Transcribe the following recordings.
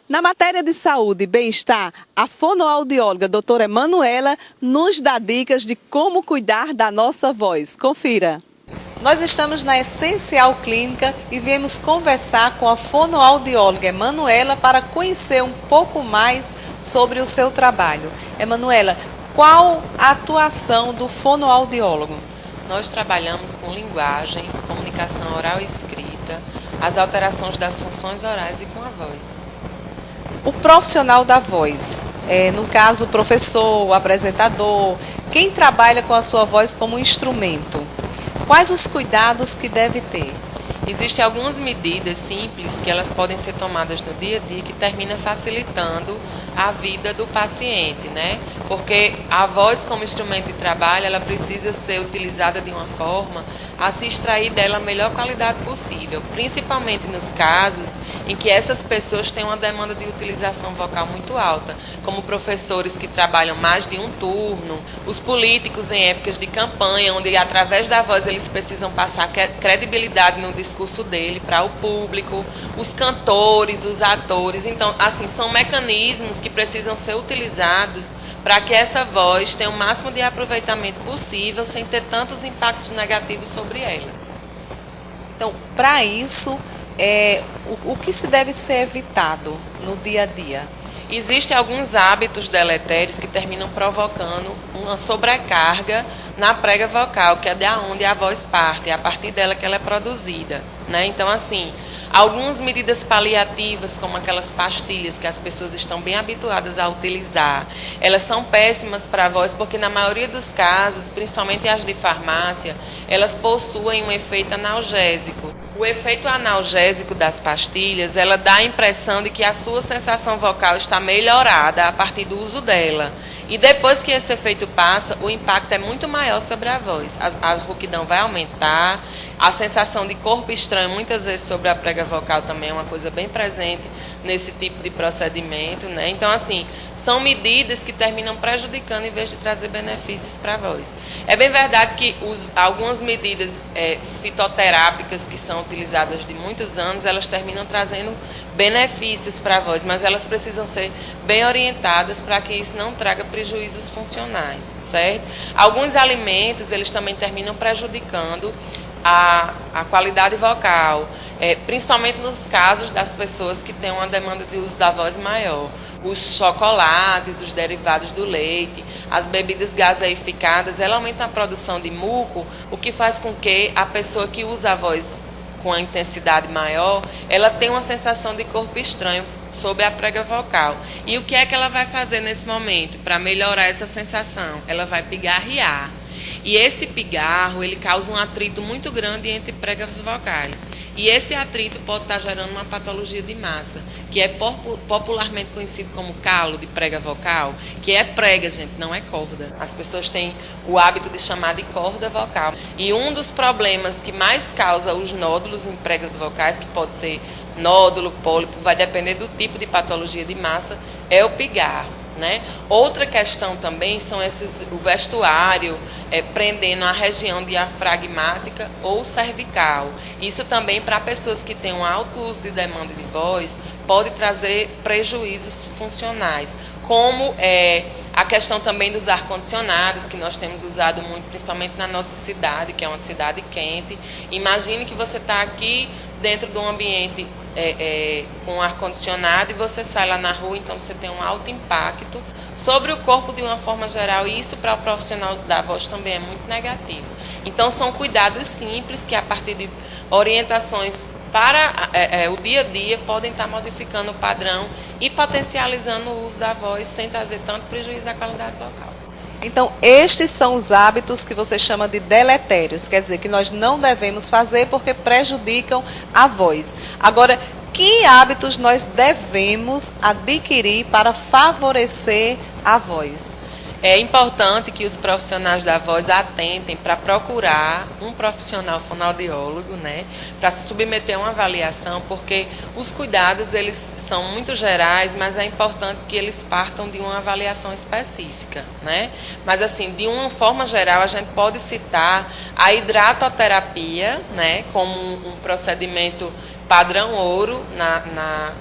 Na matéria de saúde e bem-estar, a fonoaudióloga doutora Emanuela nos dá dicas de como cuidar da nossa voz. Confira! Nós estamos na Essencial Clínica e viemos conversar com a fonoaudióloga Emanuela para conhecer um pouco mais sobre o seu trabalho. Emanuela, qual a atuação do fonoaudiólogo? Nós trabalhamos com linguagem, comunicação oral e escrita, as alterações das funções orais e com a voz. O profissional da voz, no caso o professor, o apresentador, quem trabalha com a sua voz como instrumento, quais os cuidados que deve ter? Existem algumas medidas simples que elas podem ser tomadas no dia a dia que termina facilitando a vida do paciente, né? Porque a voz como instrumento de trabalho, ela precisa ser utilizada de uma forma a se extrair dela a melhor qualidade possível, principalmente nos casos em que essas pessoas têm uma demanda de utilização vocal muito alta, como professores que trabalham mais de um turno, os políticos em épocas de campanha, onde através da voz eles precisam passar credibilidade no discurso dele para o público, os cantores, os atores. Então, assim, são mecanismos que precisam ser utilizados para que essa voz tenha o máximo de aproveitamento possível, sem ter tantos impactos negativos sobre elas. Então, para isso, o que se deve ser evitado no dia a dia? Existem alguns hábitos deletérios que terminam provocando uma sobrecarga na prega vocal, que é de onde a voz parte, é a partir dela que ela é produzida, né? Então, assim, algumas medidas paliativas, como aquelas pastilhas que as pessoas estão bem habituadas a utilizar, elas são péssimas para a voz, porque na maioria dos casos, principalmente as de farmácia, elas possuem um efeito analgésico. O efeito analgésico das pastilhas, ela dá a impressão de que a sua sensação vocal está melhorada a partir do uso dela. E depois que esse efeito passa, o impacto é muito maior sobre a voz. A rouquidão vai aumentar, a sensação de corpo estranho, muitas vezes sobre a prega vocal também é uma coisa bem presente nesse tipo de procedimento, né? Então, assim, são medidas que terminam prejudicando em vez de trazer benefícios para a voz. É bem verdade que algumas medidas fitoterápicas que são utilizadas de muitos anos, elas terminam trazendo benefícios para a voz, mas elas precisam ser bem orientadas para que isso não traga prejuízos funcionais, certo? Alguns alimentos, eles também terminam prejudicando a qualidade vocal, principalmente nos casos das pessoas que têm uma demanda de uso da voz maior. Os chocolates, os derivados do leite, as bebidas gaseificadas, ela aumenta a produção de muco, o que faz com que a pessoa que usa a voz com a intensidade maior, ela tem uma sensação de corpo estranho sobre a prega vocal. E o que é que ela vai fazer nesse momento para melhorar essa sensação? Ela vai pigarrear. E esse pigarro, ele causa um atrito muito grande entre pregas vocais. E esse atrito pode estar gerando uma patologia de massa, que é popularmente conhecido como calo de prega vocal, que é prega, gente, não é corda. As pessoas têm o hábito de chamar de corda vocal. E um dos problemas que mais causa os nódulos em pregas vocais, que pode ser nódulo, pólipo, vai depender do tipo de patologia de massa, é o pigarro. Né? Outra questão também são o vestuário prendendo a região diafragmática ou cervical. Isso também para pessoas que têm um alto uso de demanda de voz pode trazer prejuízos funcionais, como a questão também dos ar-condicionados, que nós temos usado muito, principalmente na nossa cidade, que é uma cidade quente. Imagine que você está aqui dentro de um ambiente com ar-condicionado e você sai lá na rua, então você tem um alto impacto sobre o corpo de uma forma geral, e isso para o profissional da voz também é muito negativo. Então são cuidados simples que a partir de orientações para o dia a dia podem estar modificando o padrão e potencializando o uso da voz sem trazer tanto prejuízo à qualidade vocal. Então, estes são os hábitos que você chama de deletérios, quer dizer, que nós não devemos fazer porque prejudicam a voz. Agora, que hábitos nós devemos adquirir para favorecer a voz? É importante que os profissionais da voz atentem para procurar um profissional fonoaudiólogo, né, para se submeter a uma avaliação, porque os cuidados eles são muito gerais, mas é importante que eles partam de uma avaliação específica, né? Mas assim, de uma forma geral, a gente pode citar a hidratoterapia, né, como um procedimento padrão ouro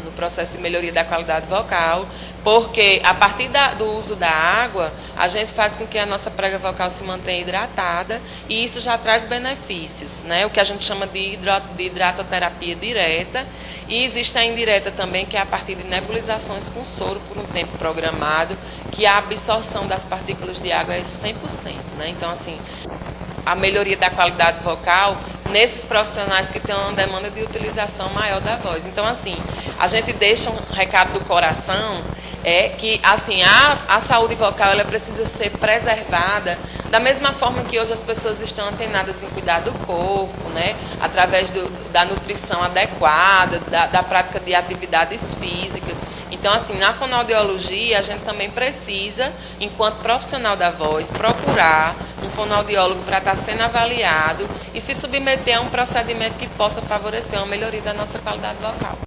no processo de melhoria da qualidade vocal, porque a partir do uso da água, a gente faz com que a nossa prega vocal se mantenha hidratada e isso já traz benefícios, né? O que a gente chama de hidratoterapia direta, e existe a indireta também, que é a partir de nebulizações com soro por um tempo programado, que a absorção das partículas de água é 100%, né? Então, assim, a melhoria da qualidade vocal nesses profissionais que têm uma demanda de utilização maior da voz. Então, assim, a gente deixa um recado do coração, que assim, a saúde vocal ela precisa ser preservada da mesma forma que hoje as pessoas estão antenadas em cuidar do corpo, né? Através da nutrição adequada, da prática de atividades físicas. Então, assim, na fonoaudiologia, a gente também precisa, enquanto profissional da voz, procurar um fonoaudiólogo para estar sendo avaliado e se submeter a um procedimento que possa favorecer uma melhoria da nossa qualidade vocal.